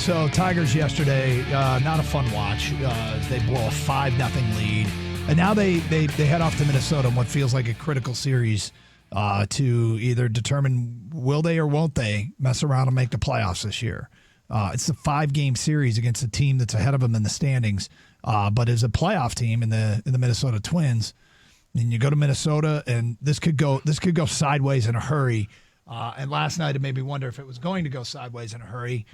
So Tigers yesterday, not a fun watch. They blow a 5-0 lead. And now they head off to Minnesota in what feels like a critical series to either determine will they or won't they mess around and make the playoffs this year. It's a 5-game series against a team that's ahead of them in the standings, but is a playoff team in the Minnesota Twins. And you go to Minnesota, and this could go sideways in a hurry. And last night it made me wonder if it was going to go sideways in a hurry.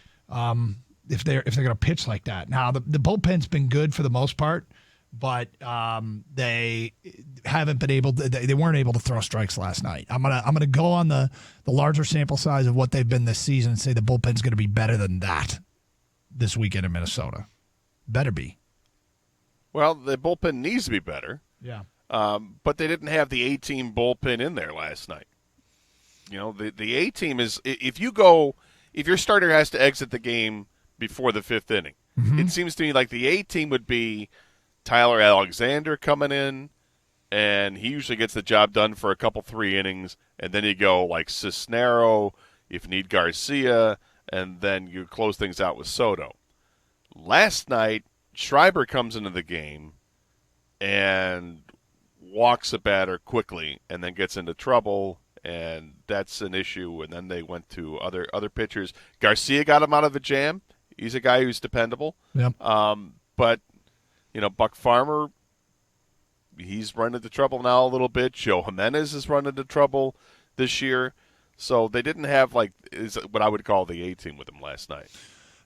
If they're going to pitch like that. Now the bullpen's been good for the most part, but they haven't been able to. They weren't able to throw strikes last night. I'm gonna go on the larger sample size of what they've been this season and say the bullpen's going to be better than that this weekend in Minnesota. Better be. Well, the bullpen needs to be better. Yeah. But they didn't have the A-team bullpen in there last night. You know, the A-team is if your starter has to exit the game before the fifth inning, it seems to me like the A-team would be Tyler Alexander coming in, and he usually gets the job done for a couple, 3 innings, and then you go like Cisnero, if you need Garcia, and then you close things out with Soto. Last night, Schreiber comes into the game and walks a batter quickly and then gets into trouble, and that's an issue. And then they went to other pitchers. Garcia got him out of a jam. He's a guy who's dependable. Yep. But, Buck Farmer, he's run into trouble now a little bit. Joe Jimenez has run into trouble this year. So they didn't have, is what I would call the A-team with them last night.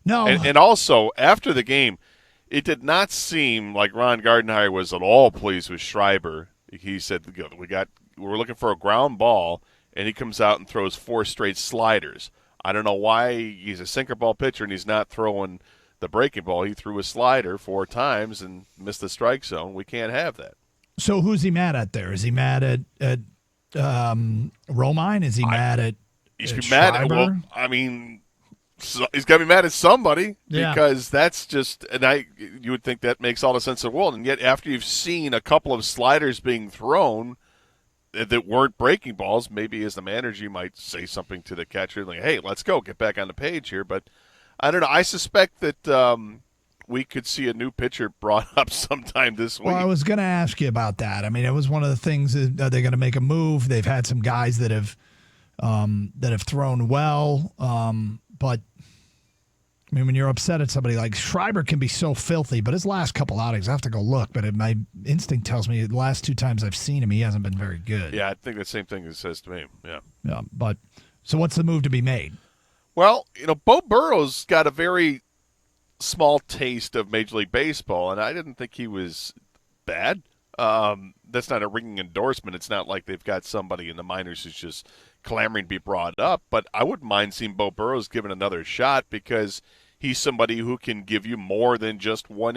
No. And also, after the game, it did not seem like Ron Gardenhire was at all pleased with Schreiber. He said, we're looking for a ground ball, and he comes out and throws 4 straight sliders. I don't know why he's a sinker ball pitcher and he's not throwing the breaking ball. He threw a slider 4 times and missed the strike zone. We can't have that. So who's he mad at there? Is he mad at Romine? Is he mad at He should be Schreiber? mad. Well, he's got to be mad at somebody because that's just – and you would think that makes all the sense in the world. And yet after you've seen a couple of sliders being thrown – that weren't breaking balls, maybe as the manager you might say something to the catcher like, hey, let's go, get back on the page here. But I don't know. I suspect that we could see a new pitcher brought up sometime this week. Well, I was going to ask you about that. I mean, it was one of the things. Are they going to make a move? They've had some guys that have thrown well, but I mean, when you're upset at somebody like Schreiber can be so filthy, but his last couple outings, I have to go look, but my instinct tells me the last 2 times I've seen him, he hasn't been very good. Yeah, I think the same thing it says to me. Yeah. Yeah, but so what's the move to be made? Well, Bo Burrow's got a very small taste of Major League Baseball, and I didn't think he was bad. That's not a ringing endorsement. It's not like they've got somebody in the minors who's just clamoring to be brought up, but I wouldn't mind seeing Bo Burrow's given another shot because he's somebody who can give you more than just 1 inning.